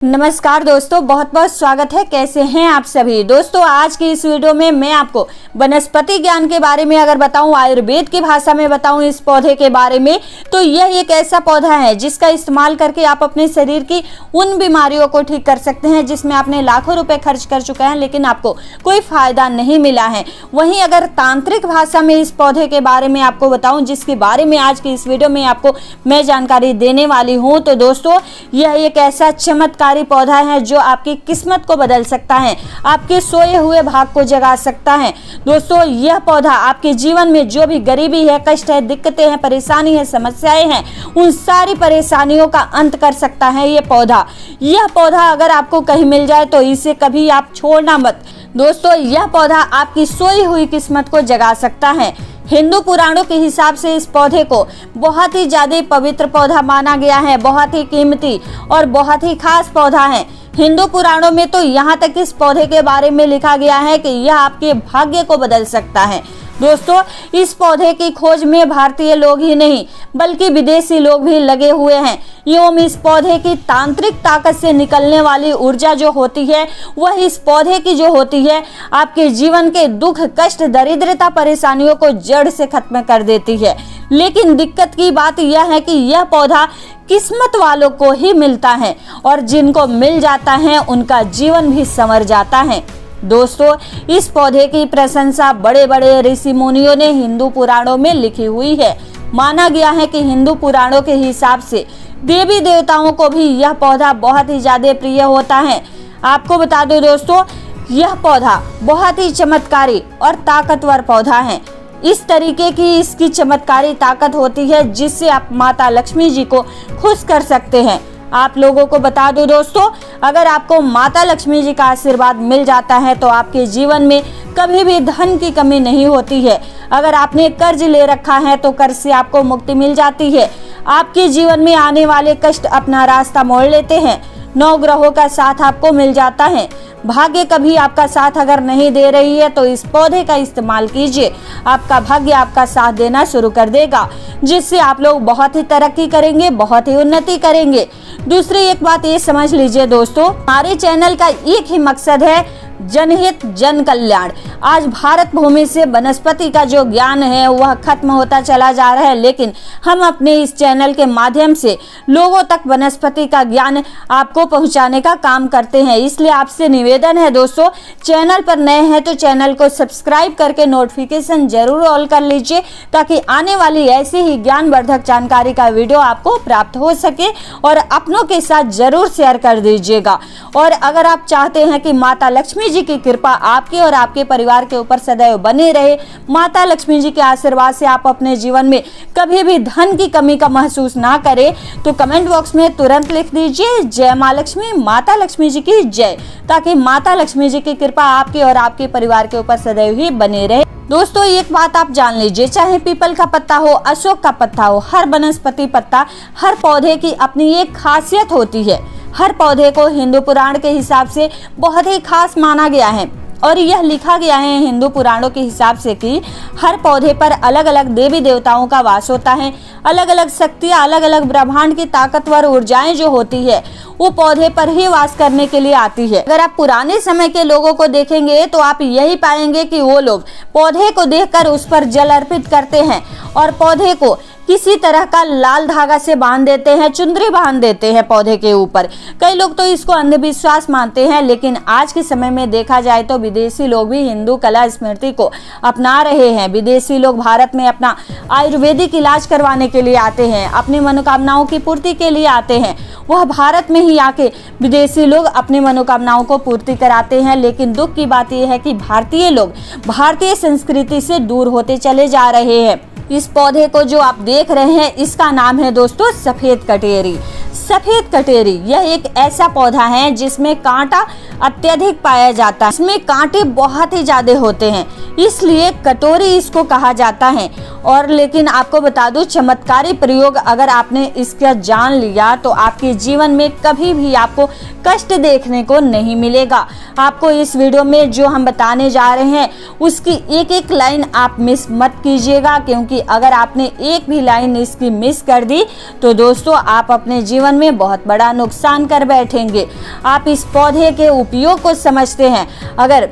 नमस्कार दोस्तों, बहुत बहुत स्वागत है। कैसे हैं आप सभी दोस्तों। आज की इस वीडियो में मैं आपको वनस्पति ज्ञान के बारे में अगर बताऊं, आयुर्वेद की भाषा में बताऊं इस पौधे के बारे में, तो यह एक ऐसा पौधा है जिसका इस्तेमाल करके आप अपने शरीर की उन बीमारियों को ठीक कर सकते हैं जिसमें आपने लाखों रुपए खर्च कर चुके हैं लेकिन आपको कोई फायदा नहीं मिला है। वहीं अगर तांत्रिक भाषा में इस पौधे के बारे में आपको बताऊं, जिसके बारे में आज की इस वीडियो में आपको मैं जानकारी देने वाली हूँ, तो दोस्तों यह एक ऐसा चमत्कार पौधा है जो आपकी किस्मत को बदल सकता है, आपके सोए हुए भाग को जगा सकता है। दोस्तों यह पौधा आपके जीवन में जो भी गरीबी है, कष्ट है, दिक्कतें हैं, परेशानी है, समस्याएं हैं, उन सारी परेशानियों का अंत कर सकता है ये पौधा। यह पौधा अगर आपको कहीं मिल जाए तो इसे कभी आप छोड़ना मत। दोस्तों यह पौधा आपकी सोई हुई किस्मत को जगा सकता है। हिंदू पुराणों के हिसाब से इस पौधे को बहुत ही ज्यादा पवित्र पौधा माना गया है, बहुत ही कीमती और बहुत ही खास पौधा है। हिंदू पुराणों में तो यहाँ तक इस पौधे के बारे में लिखा गया है कि यह आपके भाग्य को बदल सकता है। दोस्तों इस पौधे की खोज में भारतीय लोग ही नहीं बल्कि विदेशी लोग भी लगे हुए हैं। एवं इस पौधे की तांत्रिक ताकत से निकलने वाली ऊर्जा जो होती है वह इस पौधे की जो होती है आपके जीवन के दुख, कष्ट, दरिद्रता, परेशानियों को जड़ से खत्म कर देती है। लेकिन दिक्कत की बात यह है कि यह पौधा किस्मत वालों को ही मिलता है और जिनको मिल जाता है उनका जीवन भी संवर जाता है। दोस्तों इस पौधे की प्रशंसा बड़े बड़े ऋषि मुनियों ने हिंदू पुराणों में लिखी हुई है। माना गया है कि हिंदू पुराणों के हिसाब से देवी देवताओं को भी यह पौधा बहुत ही ज्यादा प्रिय होता है। आपको बता दो दोस्तों, यह पौधा बहुत ही चमत्कारी और ताकतवर पौधा है। इस तरीके की इसकी चमत्कारी ताकत होती है जिससे आप माता लक्ष्मी जी को खुश कर सकते हैं। आप लोगों को बता दो दोस्तों, अगर आपको माता लक्ष्मी जी का आशीर्वाद मिल जाता है तो आपके जीवन में कभी भी धन की कमी नहीं होती है। अगर आपने कर्ज ले रखा है तो कर्ज से आपको मुक्ति मिल जाती है। आपके जीवन में आने वाले कष्ट अपना रास्ता मोड़ लेते हैं। 9 ग्रहों का साथ आपको मिल जाता है। भाग्य कभी आपका साथ अगर नहीं दे रही है तो इस पौधे का इस्तेमाल कीजिए, आपका भाग्य आपका साथ देना शुरू कर देगा, जिससे आप लोग बहुत ही तरक्की करेंगे, बहुत ही उन्नति करेंगे। दूसरी एक बात ये समझ लीजिए दोस्तों, हमारे चैनल का एक ही मकसद है, जनहित जन कल्याण। आज भारत भूमि से वनस्पति का जो ज्ञान है वह खत्म होता चला जा रहा है, लेकिन हम अपने इस चैनल के माध्यम से लोगों तक वनस्पति का ज्ञान आपको पहुंचाने का काम करते हैं। इसलिए आपसे निवेदन है दोस्तों, चैनल पर नए हैं तो चैनल को सब्सक्राइब करके नोटिफिकेशन जरूर ऑल कर लीजिए ताकि आने वाली ऐसी ही ज्ञानवर्धक जानकारी का वीडियो आपको प्राप्त हो सके और अपनों के साथ जरूर शेयर कर दीजिएगा। और अगर आप चाहते हैं कि माता लक्ष्मी जी की कृपा आपके और आपके परिवार के ऊपर सदैव बनी रहे, माता लक्ष्मी जी के आशीर्वाद से आप अपने जीवन में कभी भी धन की कमी का महसूस ना करें, तो कमेंट बॉक्स में तुरंत लिख दीजिए जय मां लक्ष्मी, माता लक्ष्मी जी की जय, ताकि माता लक्ष्मी जी की कृपा आपके और आपके परिवार के ऊपर सदैव ही बने रहे। दोस्तों एक बात आप जान लीजिए, चाहे पीपल का पत्ता हो, अशोक का पत्ता हो, हर वनस्पति पत्ता, हर पौधे की अपनी एक खासियत होती है। हर पौधे को हिंदू पुराण के हिसाब से बहुत ही खास माना गया है और यह लिखा गया है हिंदू पुराणों के हिसाब से कि हर पौधे पर अलग अलग देवी देवताओं का वास होता है, अलग अलग शक्तियाँ, अलग अलग ब्रह्मांड की ताकतवर ऊर्जाएं जो होती है वो पौधे पर ही वास करने के लिए आती है। अगर आप पुराने समय के लोगों को देखेंगे तो आप यही पाएंगे कि वो लोग पौधे को देखकर उस पर जल अर्पित करते हैं और पौधे को किसी तरह का लाल धागा से बांध देते हैं, चुंदरी बांध देते हैं पौधे के ऊपर। कई लोग तो इसको अंधविश्वास मानते हैं, लेकिन आज के समय में देखा जाए तो विदेशी लोग भी हिंदू कला स्मृति को अपना रहे हैं। विदेशी लोग भारत में अपना आयुर्वेदिक इलाज करवाने के लिए आते हैं, अपनी मनोकामनाओं की पूर्ति के लिए आते हैं। वह भारत में ही आके विदेशी लोग अपनी मनोकामनाओं को पूर्ति कराते हैं। लेकिन दुख की बात यह है कि भारतीय लोग भारतीय संस्कृति से दूर होते चले जा रहे हैं। इस पौधे को जो आप देख रहे हैं इसका नाम है दोस्तों सफेद कटेरी। सफेद कटेरी यह एक ऐसा पौधा है जिसमें कांटा अत्यधिक पाया जाता है। इसमें कांटे बहुत ही ज्यादा होते हैं, इसलिए कटोरी इसको कहा जाता है। और लेकिन आपको बता दूं, चमत्कारी प्रयोग अगर आपने इसका जान लिया तो आपके जीवन में कभी भी आपको कष्ट देखने को नहीं मिलेगा। आपको इस वीडियो में जो हम बताने जा रहे हैं उसकी एक एक लाइन आप मिस मत कीजिएगा, क्योंकि अगर आपने एक भी लाइन इसकी मिस कर दी तो दोस्तों आप अपने जीवन जीवन में बहुत बड़ा नुकसान कर बैठेंगे। आप इस पौधे के उपयोग को समझते हैं अगर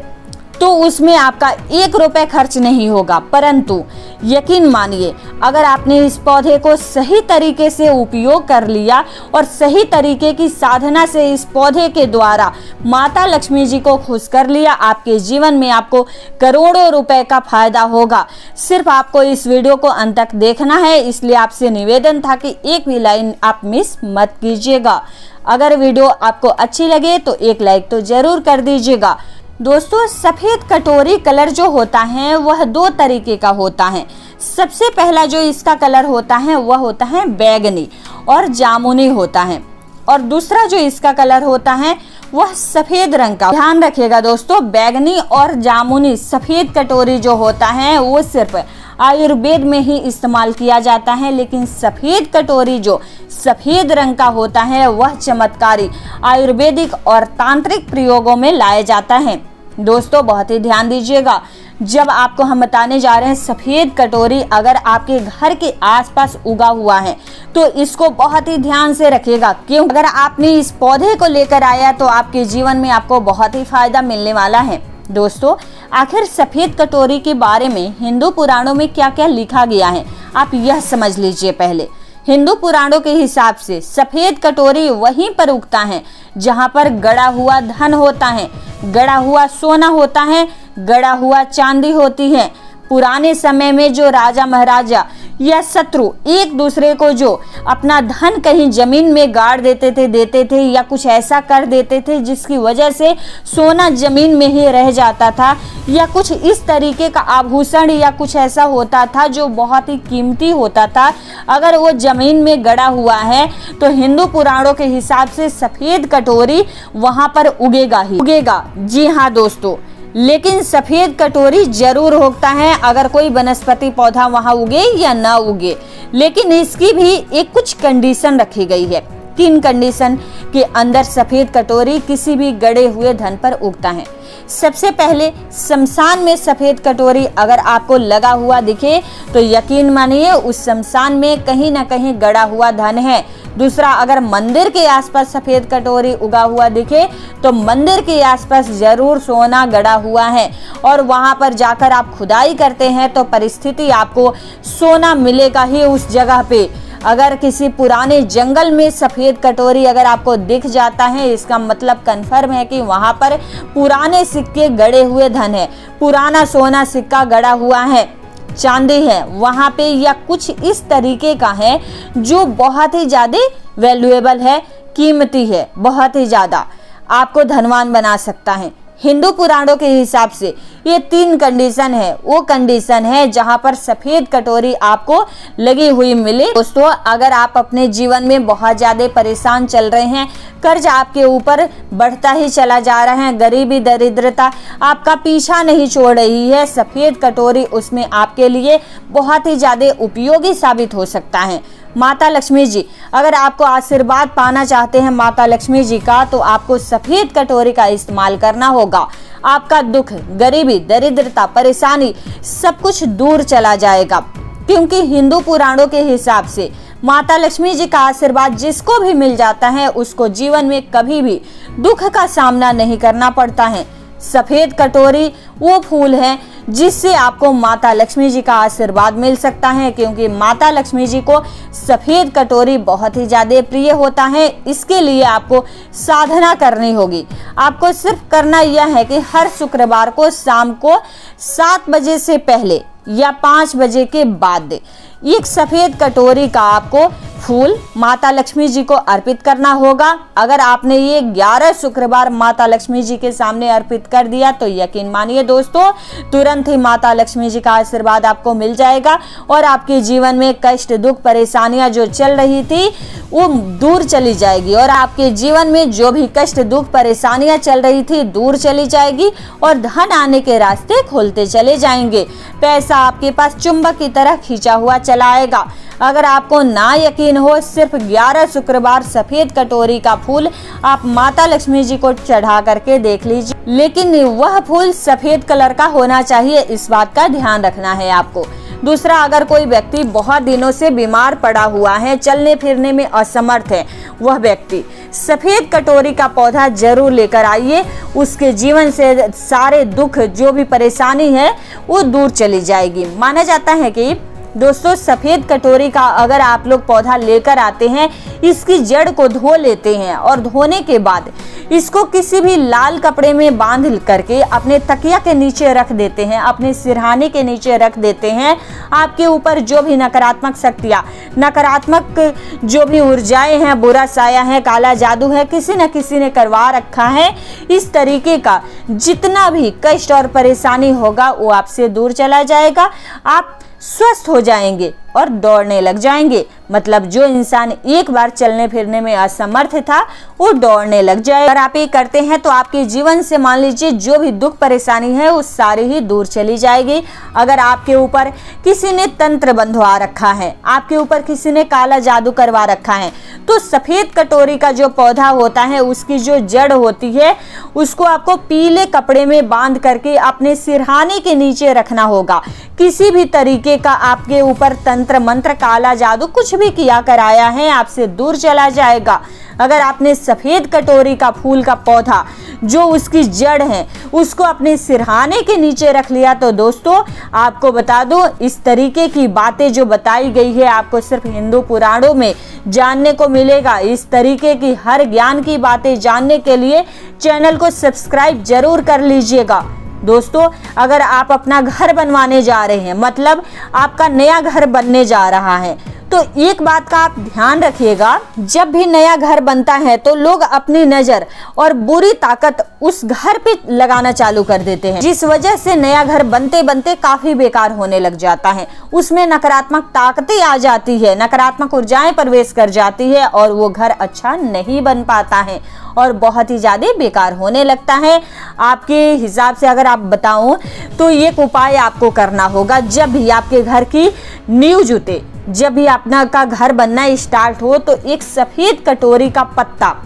तो उसमें आपका 1 रुपए खर्च नहीं होगा, परंतु यकीन मानिए अगर आपने इस पौधे को सही तरीके से उपयोग कर लिया और सही तरीके की साधना से इस पौधे के द्वारा माता लक्ष्मी जी को खुश कर लिया, आपके जीवन में आपको करोड़ों रुपए का फायदा होगा। सिर्फ आपको इस वीडियो को अंत तक देखना है, इसलिए आपसे निवेदन था कि एक भी लाइन आप मिस मत कीजिएगा। अगर वीडियो आपको अच्छी लगे तो एक लाइक तो जरूर कर दीजिएगा। दोस्तों, सफेद कटोरी कलर जो होता है वह 2 तरीके का होता है। सबसे पहला जो इसका कलर होता है वह होता है बैगनी और जामुनी होता है, और दूसरा जो इसका कलर होता है वह सफेद रंग का। ध्यान रखिएगा दोस्तों, बैगनी और जामुनी सफेद कटोरी जो होता है वो सिर्फ आयुर्वेद में ही इस्तेमाल किया जाता है, लेकिन सफेद कटोरी जो सफेद रंग का होता है वह चमत्कारी आयुर्वेदिक और तांत्रिक प्रयोगों में लाया जाता है। दोस्तों, बहुत ही ध्यान दीजिएगा, जब आपको हम बताने जा रहे हैं सफेद कटोरी अगर आपके घर के आसपास उगा हुआ है तो इसको बहुत ही ध्यान से रखिएगा, क्यों अगर आपने इस पौधे को लेकर आया तो आपके जीवन में आपको बहुत ही फायदा मिलने वाला है। दोस्तों, आखिर सफेद कटोरी के बारे में हिंदू पुराणों में क्या क्या लिखा गया है आप यह समझ लीजिए। पहले हिंदू पुराणों के हिसाब से सफेद कटोरी वहीं पर उगता है जहां पर गड़ा हुआ धन होता है, गड़ा हुआ सोना होता है, गड़ा हुआ चांदी होती है। पुराने समय में जो राजा महाराजा या शत्रु एक दूसरे को जो अपना धन कहीं जमीन में गाड़ देते थे या कुछ ऐसा कर देते थे जिसकी वजह से सोना जमीन में ही रह जाता था, या कुछ इस तरीके का आभूषण या कुछ ऐसा होता था जो बहुत ही कीमती होता था, अगर वो जमीन में गड़ा हुआ है तो हिंदू पुराणों के हिसाब से सफेद कटोरी वहां पर उगेगा ही उगेगा। जी हाँ दोस्तों, लेकिन सफेद कटोरी जरूर उगता है अगर कोई वनस्पति पौधा वहां उगे या ना उगे, लेकिन इसकी भी एक कुछ कंडीशन रखी गई है। 3 कंडीशन के अंदर सफेद कटोरी किसी भी गड़े हुए धन पर उगता है। सबसे पहले, शमशान में सफेद कटोरी अगर आपको लगा हुआ दिखे तो यकीन मानिए उस शमशान में कहीं ना कहीं गड़ा हुआ धन है। दूसरा, अगर मंदिर के आसपास सफेद कटोरी उगा हुआ दिखे तो मंदिर के आसपास जरूर सोना गड़ा हुआ है, और वहां पर जाकर आप खुदाई करते हैं तो परिस्थिति आपको सोना मिलेगा ही उस जगह पे। अगर किसी पुराने जंगल में सफेद कटोरी अगर आपको दिख जाता है, इसका मतलब कन्फर्म है कि वहां पर पुराने सिक्के गड़े हुए धन है, पुराना सोना सिक्का गड़ा हुआ है, चांदी है वहां पे, या कुछ इस तरीके का है जो बहुत ही ज्यादा वैल्यूएबल है, कीमती है, बहुत ही ज्यादा आपको धनवान बना सकता है। हिंदू पुराणों के हिसाब से ये 3 कंडीशन है, वो कंडीशन है जहां पर सफेद कटोरी आपको लगी हुई मिले। दोस्तों, अगर आप अपने जीवन में बहुत ज्यादा परेशान चल रहे हैं, कर्ज आपके ऊपर बढ़ता ही चला जा रहा है, गरीबी दरिद्रता आपका पीछा नहीं छोड़ रही है, सफेद कटोरी उसमें आपके लिए बहुत ही ज्यादा उपयोगी साबित हो सकता है। माता लक्ष्मी जी, अगर आपको आशीर्वाद पाना चाहते हैं माता लक्ष्मी जी का, तो आपको सफेद कटोरी का इस्तेमाल करना होगा। आपका दुख, गरीबी, दरिद्रता, परेशानी सब कुछ दूर चला जाएगा, क्योंकि हिंदू पुराणों के हिसाब से माता लक्ष्मी जी का आशीर्वाद जिसको भी मिल जाता है उसको जीवन में कभी भी दुख का सामना नहीं करना पड़ता है। सफेद कटोरी वो फूल है जिससे आपको माता लक्ष्मी जी का आशीर्वाद मिल सकता है, क्योंकि माता लक्ष्मी जी को सफेद कटोरी बहुत ही ज्यादा प्रिय होता है। इसके लिए आपको साधना करनी होगी। आपको सिर्फ करना यह है कि हर शुक्रवार को शाम को 7 बजे से पहले या 5 बजे के बाद एक सफेद कटोरी का आपको फूल माता लक्ष्मी जी को अर्पित करना होगा। अगर आपने ये 11 शुक्रवार माता लक्ष्मी जी के सामने अर्पित कर दिया तो यकीन मानिए दोस्तों, तुरंत ही माता लक्ष्मी जी का आशीर्वाद आपको मिल जाएगा और आपके जीवन में कष्ट, दुख, परेशानियां जो चल रही थी वो दूर चली जाएगी, और आपके जीवन में जो भी कष्ट, दुख, परेशानियां चल रही थी दूर चली जाएगी और धन आने के रास्ते खुलते चले जाएंगे। पैसा आपके पास चुंबक की तरह खींचा हुआ चला आएगा। अगर आपको ना यकीन हो, सिर्फ 11 शुक्रवार सफेद कटोरी का फूल आप माता लक्ष्मी जी को चढ़ा करके देख लीजिए, लेकिन वह फूल सफेद कलर का होना चाहिए, इस बात का ध्यान रखना है आपको। दूसरा, अगर कोई व्यक्ति बहुत दिनों से बीमार पड़ा हुआ है, चलने फिरने में असमर्थ है, वह व्यक्ति सफेद कटोरी का पौधा जरूर लेकर आइए। उसके जीवन से सारे दुख, जो भी परेशानी है, वो दूर चली जाएगी। माना जाता है कि दोस्तों, सफेद कटोरी का अगर आप लोग पौधा लेकर आते हैं, इसकी जड़ को धो लेते हैं और धोने के बाद इसको किसी भी लाल कपड़े में बांध करके अपने तकिया के नीचे रख देते हैं, अपने सिरहाने के नीचे रख देते हैं। आपके ऊपर जो भी नकारात्मक शक्तियाँ, नकारात्मक जो भी ऊर्जाएं हैं, बुरा साया है, काला जादू है, किसी न किसी ने करवा रखा है, इस तरीके का जितना भी कष्ट और परेशानी होगा वो आपसे दूर चला जाएगा। आप स्वस्थ हो जाएंगे और दौड़ने लग जाएंगे। मतलब जो इंसान एक बार चलने फिरने में असमर्थ था, वो दौड़ने लग जाए। अगर आप ये करते हैं तो आपके जीवन से मान लीजिए जो भी दुख परेशानी है वो सारी ही दूर चली जाएगी। अगर आपके ऊपर किसी ने तंत्र बंधवा रखा है, आपके ऊपर किसी ने काला जादू करवा रखा है, तो सफेद कटोरी का जो पौधा होता है, उसकी जो जड़ होती है, उसको आपको पीले कपड़े में बांध करके अपने सिरहाने के नीचे रखना होगा। किसी भी तरीके का आपके ऊपर तंत्र मंत्र, काला जादू कुछ भी किया कराया है, आपसे दूर चला जाएगा। अगर आपने सफेद कटोरी का फूल का पौधा, जो उसकी जड़ है, उसको अपने सिरहाने के नीचे रख लिया, तो दोस्तों आपको बता दो, इस तरीके की बातें जो बताई गई है आपको सिर्फ हिंदू पुराणों में जानने को मिलेगा। इस तरीके की हर ज्ञान की बातें जानने के लिए चैनल को सब्सक्राइब जरूर कर लीजिएगा। दोस्तों, अगर आप अपना घर बनवाने जा रहे हैं, मतलब आपका नया घर बनने जा रहा है, तो एक बात का आप ध्यान रखिएगा, जब भी नया घर बनता है तो लोग अपनी नजर और बुरी ताकत उस घर पे लगाना चालू कर देते हैं, जिस वजह से नया घर बनते बनते काफी बेकार होने लग जाता है। उसमें नकारात्मक ताकतें आ जाती है, नकारात्मक ऊर्जाएं प्रवेश कर जाती है और वो घर अच्छा नहीं बन पाता है और बहुत ही ज्यादा बेकार होने लगता है। आपके हिसाब से अगर आप बताऊं तो एक उपाय आपको करना होगा। जब भी आपके घर की नींव जुटे, जब भी अपना का घर बनना स्टार्ट हो, तो एक सफेद कटोरी का पत्ता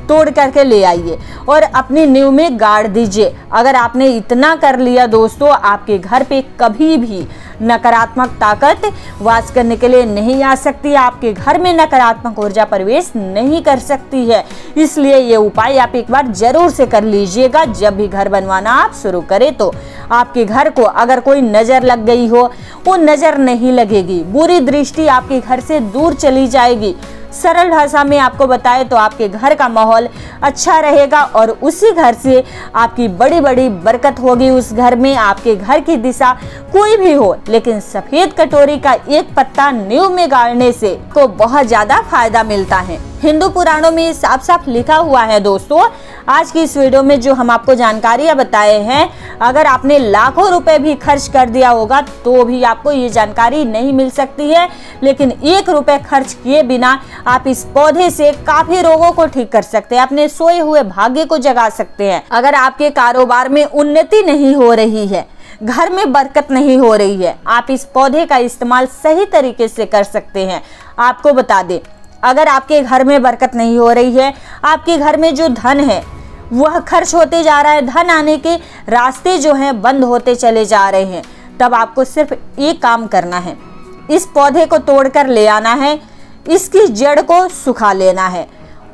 तोड़ करके ले आइए और अपनी नींव में गाड़ दीजिए। अगर आपने इतना कर लिया दोस्तों, आपके घर पे कभी भी नकारात्मक ताकत वास करने के लिए नहीं आ सकती, आपके घर में नकारात्मक ऊर्जा प्रवेश नहीं कर सकती है। इसलिए ये उपाय आप एक बार जरूर से कर लीजिएगा। जब भी घर बनवाना आप शुरू करें तो आपके घर को अगर कोई नजर लग गई हो, वो नजर नहीं लगेगी, बुरी दृष्टि आपके घर से दूर चली जाएगी। सरल भाषा में आपको बताए तो आपके घर का माहौल अच्छा रहेगा और उसी घर से आपकी बड़ी बड़ी बरकत होगी। उस घर में आपके घर की दिशा कोई भी हो, लेकिन सफेद कटोरी का एक पत्ता नींव में गाड़ने से को बहुत ज्यादा फायदा मिलता है। हिंदू पुराणों में साफ साफ लिखा हुआ है। दोस्तों, आज की इस वीडियो में जो हम आपको जानकारियां बताए हैं, अगर आपने लाखों रुपए भी खर्च कर दिया होगा तो भी आपको ये जानकारी नहीं मिल सकती है, लेकिन 1 रुपए खर्च किए बिना आप इस पौधे से काफी रोगों को ठीक कर सकते हैं, अपने सोए हुए भाग्य को जगा सकते हैं। अगर आपके कारोबार में उन्नति नहीं हो रही है, घर में बरकत नहीं हो रही है, आप इस पौधे का इस्तेमाल सही तरीके से कर सकते हैं। आपको बता दें, अगर आपके घर में बरकत नहीं हो रही है, आपके घर में जो धन है वह खर्च होते जा रहा है, धन आने के रास्ते जो हैं बंद होते चले जा रहे हैं, तब आपको सिर्फ एक काम करना है, इस पौधे को तोड़कर ले आना है, इसकी जड़ को सुखा लेना है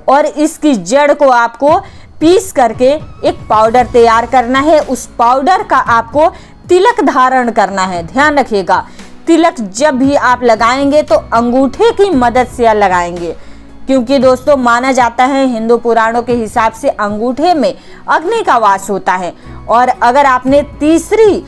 और इसकी जड़ को आपको पीस करके एक पाउडर तैयार करना है। उस पाउडर का आपको तिलक धारण करना है। ध्यान रखिएगा, तिलक जब भी आप लगाएंगे तो अंगूठे की मदद से लगाएंगे, क्योंकि दोस्तों माना जाता है हिंदू पुराणों के हिसाब से अंगूठे में अग्नि का वास होता है। और अगर आपने तीसरी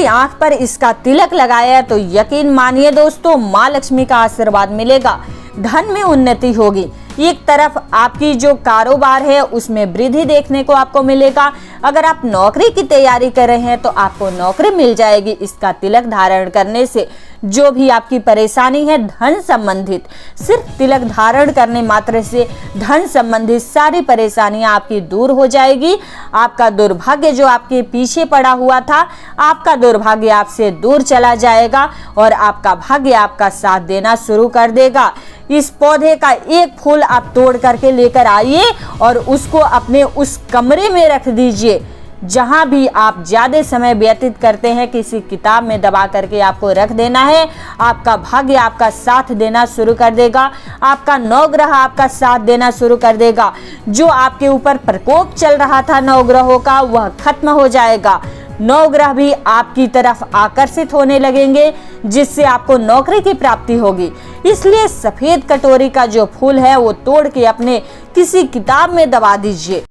आंख पर इसका तिलक लगाया तो यकीन मानिए दोस्तों, माँ लक्ष्मी का आशीर्वाद मिलेगा, धन में उन्नति होगी। एक तरफ आपकी जो कारोबार है उसमें वृद्धि देखने को आपको मिलेगा। अगर आप नौकरी की तैयारी कर रहे हैं तो आपको नौकरी मिल जाएगी इसका तिलक धारण करने से। जो भी आपकी परेशानी है धन संबंधित, सिर्फ तिलक धारण करने मात्र से धन संबंधित सारी परेशानियां आपकी दूर हो जाएगी। आपका दुर्भाग्य जो आपके पीछे पड़ा हुआ था, आपका दुर्भाग्य आपसे दूर चला जाएगा और आपका भाग्य आपका साथ देना शुरू कर देगा। इस पौधे का एक फूल आप तोड़ करके लेकर आइए और उसको अपने उस कमरे में रख दीजिए। जहां भी आप ज्यादा समय व्यतीत करते हैं किसी किताब में दबा करके आपको रख देना है। आपका भाग्य आपका साथ देना शुरू कर देगा, आपका नवग्रह आपका साथ देना शुरू कर देगा। जो आपके ऊपर प्रकोप चल रहा था नवग्रहों का, वह खत्म हो जाएगा। नवग्रह भी आपकी तरफ आकर्षित होने लगेंगे, जिससे आपको नौकरी की प्राप्ति होगी। इसलिए सफेद कटोरी का जो फूल है वो तोड़ के अपने किसी किताब में दबा दीजिए।